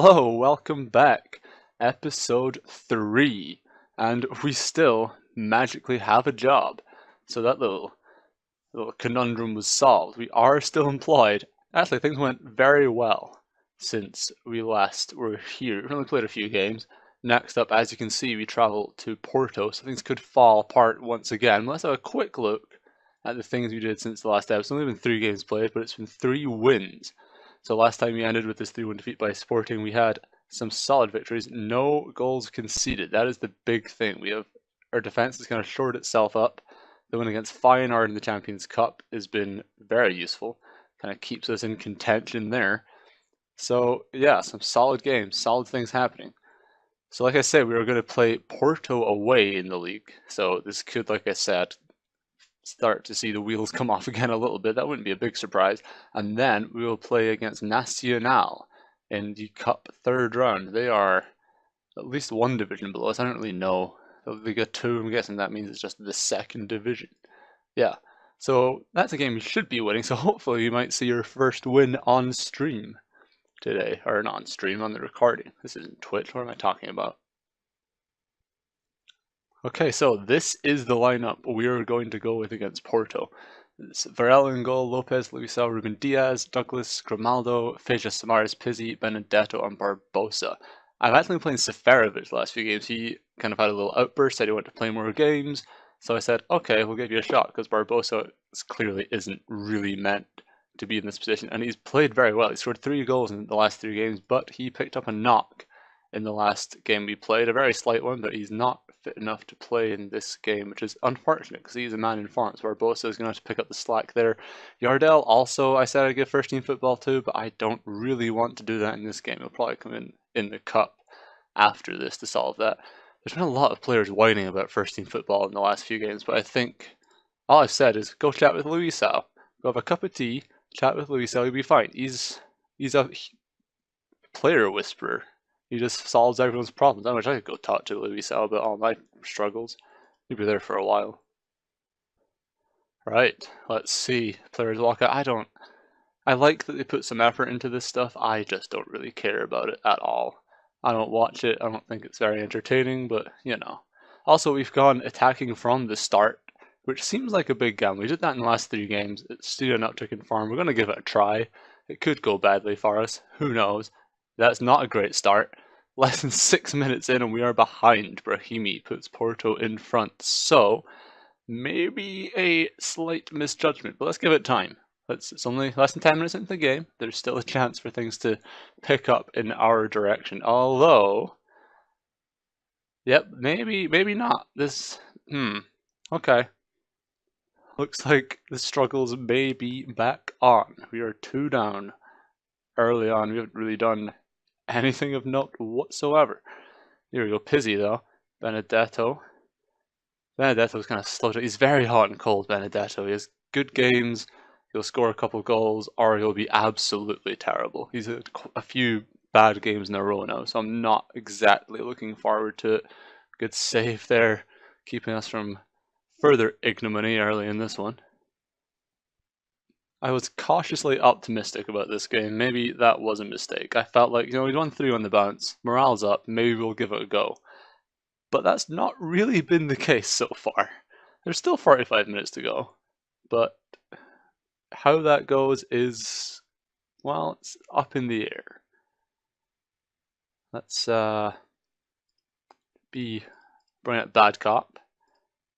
Hello, welcome back. Episode 3. And we still magically have a job. So that little conundrum was solved. We are still employed. Actually, things went very well since we last were here. We've only played a few games. Next up, as you can see, we travel to Porto, so things could fall apart once again. Let's have a quick look at the things we did since the last episode. It's only been 3 games played, but it's been 3 wins. So last time we ended with this 3-1 defeat by Sporting, we had some solid victories, no goals conceded. That is the big thing. Our defense has kind of shored itself up. The win against Feyenoord in the Champions Cup has been very useful. Kind of keeps us in contention there. So yeah, some solid games, solid things happening. So like I said, we were going to play Porto away in the league. So this could, like I said, start to see the wheels come off again a little bit. That wouldn't be a big surprise. And then we will play against Nacional in the Cup third round. They are at least one division below us. I don't really know. They got 2. I'm guessing that means it's just the second division. Yeah. So that's a game you should be winning. So hopefully you might see your first win on stream today. Or not on stream, on the recording. This isn't Twitch. What am I talking about? Okay, so this is the lineup we are going to go with against Porto. It's Varela in goal, Lopez, Luisao, Ruben Diaz, Douglas, Grimaldo, Feja, Samaras, Pizzi, Benedetto, and Barbosa. I've actually been playing Seferovic the last few games. He kind of had a little outburst, said he wanted to play more games. So I said, okay, we'll give you a shot, because Barbosa clearly isn't really meant to be in this position. And he's played very well. He scored 3 goals in the last 3 games, but he picked up a knock in the last game we played. A very slight one, but he's not fit enough to play in this game, which is unfortunate because he's a man in form. So Barbosa is going to have to pick up the slack there. Yardell also, I said I'd give first team football to, but I don't really want to do that in this game. He'll probably come in the cup after this to solve that. There's been a lot of players whining about first team football in the last few games, but I think all I've said is go chat with Luisao. Go have a cup of tea, chat with Luisao, you'll be fine. He's a player whisperer. He just solves everyone's problems. I wish I could go talk to Luisao about all my struggles. He'd be there for a while. Right, let's see. Players walk out. I like that they put some effort into this stuff. I just don't really care about it at all. I don't watch it. I don't think it's very entertaining, but you know. Also, we've gone attacking from the start, which seems like a big gamble. We did that in the last 3 games. It's still an uptick in form. We're going to give it a try. It could go badly for us. Who knows? That's not a great start. Less than 6 minutes in and we are behind. Brahimi puts Porto in front. So, maybe a slight misjudgment, but let's give it time. It's only less than 10 minutes into the game. There's still a chance for things to pick up in our direction. Although, yep, maybe not. Okay. Looks like the struggles may be back on. We are 2 down early on. We haven't really done anything of note whatsoever. Here we go, Pizzi though. Benedetto. Benedetto's kind of slow. He's very hot and cold, Benedetto. He has good games. He'll score a couple goals, or he'll be absolutely terrible. He's had a few bad games in a row now, so I'm not exactly looking forward to it. Good save there, keeping us from further ignominy early in this one. I was cautiously optimistic about this game. Maybe that was a mistake. I felt like, we won 3 on the bounce. Morale's up. Maybe we'll give it a go. But that's not really been the case so far. There's still 45 minutes to go. But how that goes is, well, it's up in the air. Let's bring up Bad Cop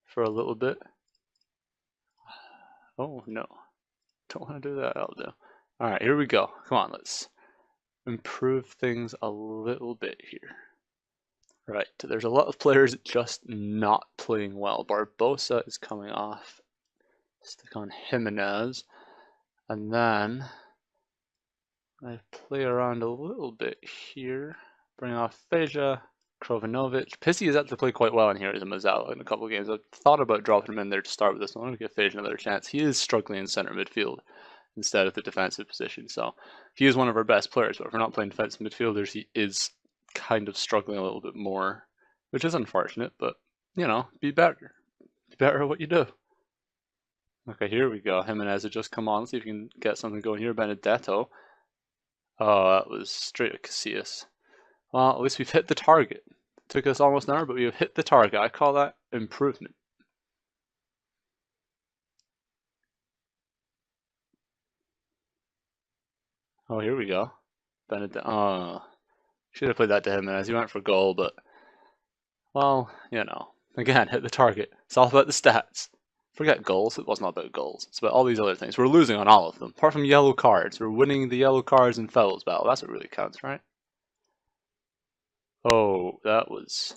for a little bit. Oh, no. Don't want to do that, I'll do. Alright, here we go. Come on, let's improve things a little bit here. Right, there's a lot of players just not playing well. Barbosa is coming off. Stick on Jimenez. And then I play around a little bit here. Bring off Feja, Krovinovic. Pizzi has actually played quite well in here as a Mazzala in a couple of games. I've thought about dropping him in there to start with this one. I'm going to give Feja another chance. He is struggling in center midfield instead of the defensive position. So he is one of our best players, but if we're not playing defensive midfielders, he is kind of struggling a little bit more, which is unfortunate, but, be better. Be better at what you do. Okay, here we go. Jimenez had just come on. Let's see if we can get something going here. Benedetto. Oh, that was straight at Casillas. Well, at least we've hit the target. It took us almost an hour, but we've hit the target. I call that improvement. Oh, here we go. Benedict. Oh, should have played that to him as he went for goal, but well, again, hit the target. It's all about the stats. Forget goals. It wasn't about goals. It's about all these other things. We're losing on all of them, apart from yellow cards. We're winning the yellow cards and fouls battle. That's what really counts, right? Oh, that was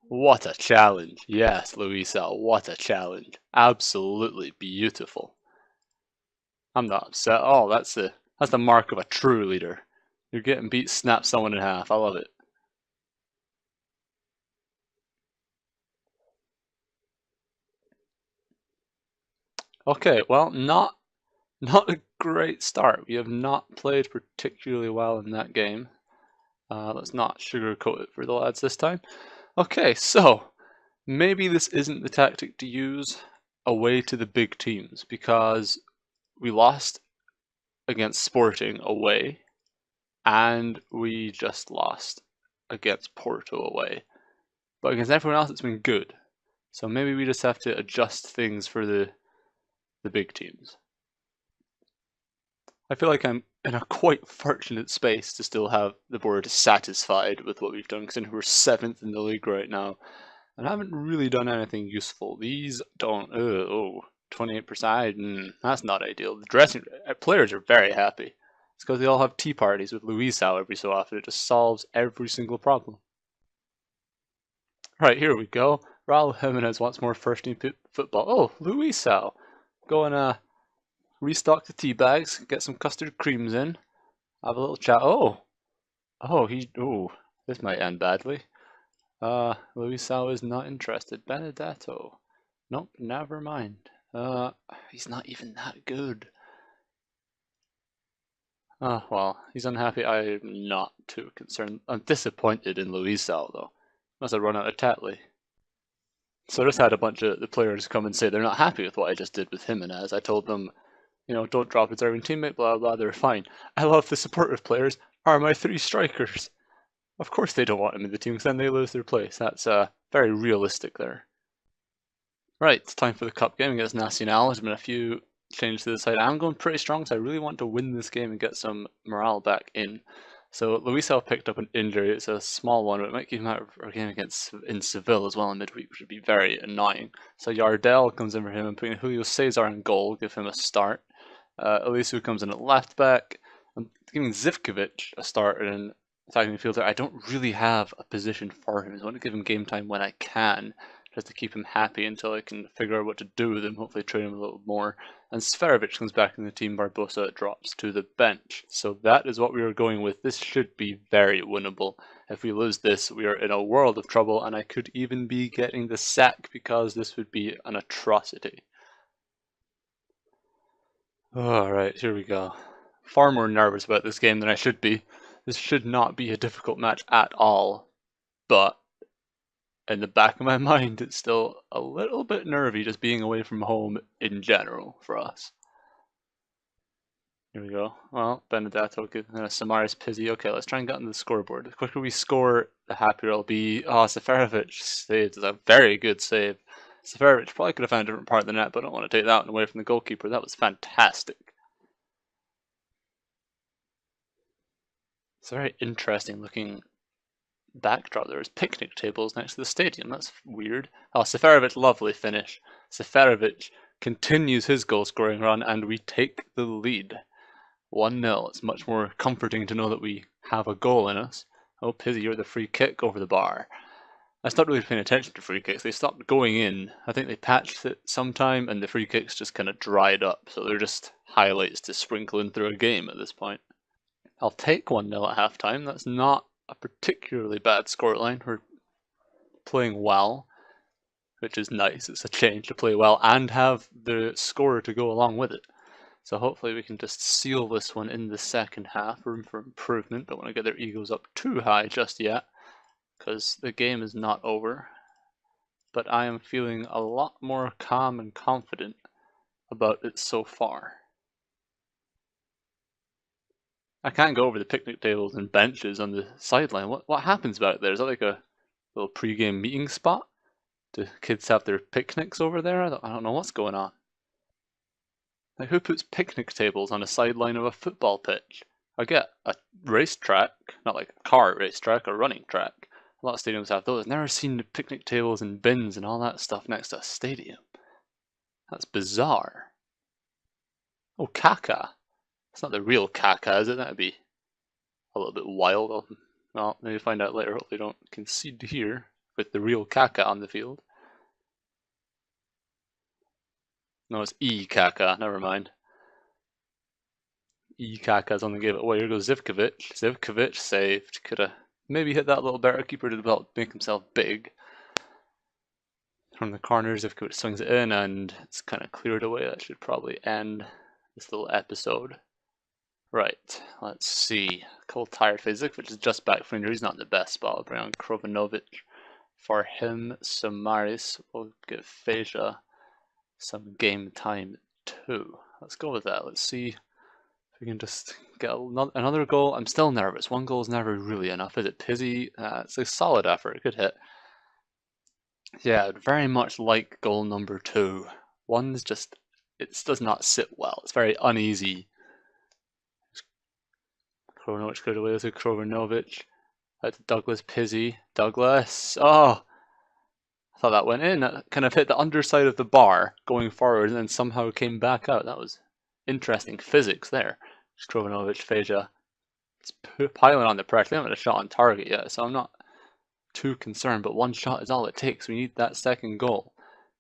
what a challenge. Yes, Luisa, what a challenge. Absolutely beautiful. I'm not upset. Oh, that's the mark of a true leader. You're getting beat, snap someone in half. I love it. Okay, well, not a great start. We have not played particularly well in that game. Let's not sugarcoat it for the lads this time. Okay, so maybe this isn't the tactic to use away to the big teams because we lost against Sporting away and we just lost against Porto away. But against everyone else, it's been good. So maybe we just have to adjust things for the big teams. I feel like I'm in a quite fortunate space to still have the board satisfied with what we've done, considering we're 7th in the league right now, and haven't really done anything useful. These don't, 28%, that's not ideal. The dressing players are very happy. It's because they all have tea parties with Luisao every so often. It just solves every single problem. Right, here we go. Raul Jimenez wants more first team football. Oh, Luisao. Go and restock the tea bags, get some custard creams in, have a little chat. Oh, this might end badly. Luisao is not interested. Benedetto. Nope, never mind. He's not even that good. Oh, well, he's unhappy. I'm not too concerned. I'm disappointed in Luisao, though. Must have run out of Tatley. So I just had a bunch of the players come and say they're not happy with what I just did with Jimenez. I told them, don't drop a deserving teammate, blah, blah, they're fine. I love the supportive players are my 3 strikers. Of course they don't want him in the team because then they lose their place. That's very realistic there. Right, it's time for the cup game against Nacional. There's been a few changes to the side. I'm going pretty strong, so I really want to win this game and get some morale back in. So Luisao picked up an injury. It's a small one, but it might keep him out of our game against in Seville as well in midweek, which would be very annoying. So Yardell comes in for him and putting Julio Cesar in goal, give him a start. Elisu comes in at left back. I'm giving Zivkovic a start in attacking midfielder. I don't really have a position for him. I want to give him game time when I can, just to keep him happy until I can figure out what to do with him, hopefully train him a little more. And Sferovic comes back in the team, Barbosa drops to the bench. So that is what we are going with. This should be very winnable. If we lose this, we are in a world of trouble, and I could even be getting the sack because this would be an atrocity. Alright, here we go. Far more nervous about this game than I should be. This should not be a difficult match at all, but in the back of my mind, it's still a little bit nervy just being away from home in general for us. Here we go. Well, Benedetto giving a Samaris Pizzi. Okay, let's try and get on the scoreboard. The quicker we score, the happier I'll be. Oh, Seferovic saved. It's a very good save. Seferovic probably could have found a different part of the net, but I don't want to take that one away from the goalkeeper. That was fantastic. It's a very interesting looking backdrop. There's picnic tables next to the stadium. That's weird. Oh, Seferovic, lovely finish. Seferovic continues his goal scoring run, and we take the lead. 1-0. It's much more comforting to know that we have a goal in us. Oh, Pizzi, you're the free kick over the bar. I stopped really paying attention to free kicks. They stopped going in. I think they patched it sometime, and the free kicks just kind of dried up. So they're just highlights to sprinkle in through a game at this point. I'll take 1-0 at halftime. That's not a particularly bad scoreline. We're playing well, which is nice. It's a change to play well and have the score to go along with it. So hopefully we can just seal this one in the second half. Room for improvement. Don't want to get their egos up too high just yet, because the game is not over. But I am feeling a lot more calm and confident about it so far. I can't go over the picnic tables and benches on the sideline. What happens back there? Is that like a little pre-game meeting spot? Do kids have their picnics over there? I don't know what's going on. Like, who puts picnic tables on a sideline of a football pitch? I get a racetrack, not like a car racetrack or running track. A lot of stadiums have those. I've never seen the picnic tables and bins and all that stuff next to a stadium. That's bizarre. Oh, caca. It's not the real caca, is it? That'd be a little bit wild. Well, maybe find out later. Hopefully don't concede here with the real caca on the field. No, it's E-caca. Never mind. E-caca's only gave it away. Here goes Zivkovic. Zivkovic saved. Could have maybe hit that little better. Keeper did well to make himself big. From the corner, Zivkovic swings it in, and it's kind of cleared away. That should probably end this little episode. Right, let's see. Cold tired face. Zivkovic is just back from injury. He's not in the best spot. I'll bring on Krovanovic for him. Samaris will give Feja some game time too. Let's go with that. Let's see if we can just get another goal. I'm still nervous. One goal is never really enough, is it? Pizzi, it's a solid effort. Good hit. Yeah, I'd very much like goal number 2. One's just, it does not sit well. It's very uneasy. Krovanovic cleared away to Krovanovic. Out to Douglas Pizzi. Douglas. Oh! I thought that went in. That kind of hit the underside of the bar going forward and then somehow came back out. That was interesting physics there. Krovanovic, Feja. It's piling on the pressure. They haven't had a shot on target yet, so I'm not too concerned, but one shot is all it takes. We need that second goal.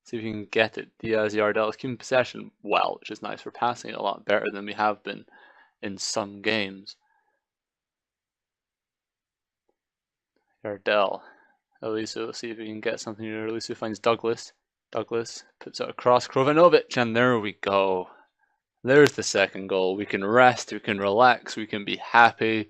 See if we can get it. Diaz, Yardell is keeping possession well, which is nice. We're passing it a lot better than we have been in some games. Yardell, Elisu, see if we can get something here. Elisu finds Douglas. Douglas puts it across Krovanovic, and there we go. There's the second goal. We can rest, we can relax, we can be happy.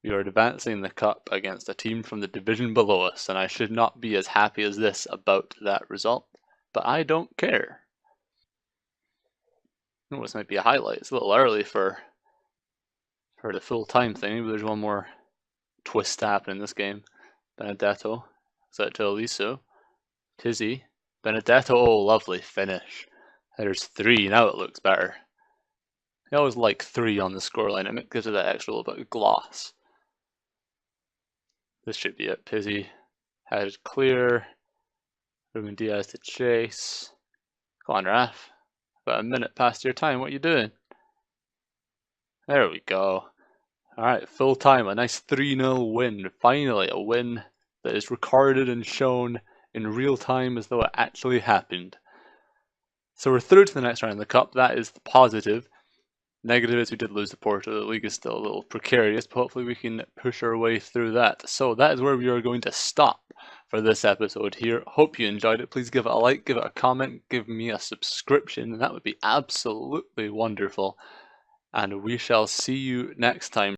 We are advancing the cup against a team from the division below us, and I should not be as happy as this about that result, but I don't care. Oh, this might be a highlight. It's a little early for the full-time thing. Maybe there's one more twist to happen in this game. Benedetto, set to Eliso. Pizzi, Benedetto, oh, lovely finish. There's 3, now it looks better. I always like 3 on the scoreline, and it gives it that extra little bit of gloss. This should be it. Pizzi had it clear. Ruben Diaz to chase. Come on, Raf. About a minute past your time. What are you doing? There we go. Alright, full time. A nice 3-0 win. Finally, a win that is recorded and shown in real time as though it actually happened. So we're through to the next round of the Cup. That is the positive. Negative is we did lose the Porto. The league is still a little precarious, but hopefully we can push our way through that. So that is where we are going to stop for this episode here. Hope you enjoyed it. Please give it a like, give it a comment, give me a subscription, and that would be absolutely wonderful. And we shall see you next time.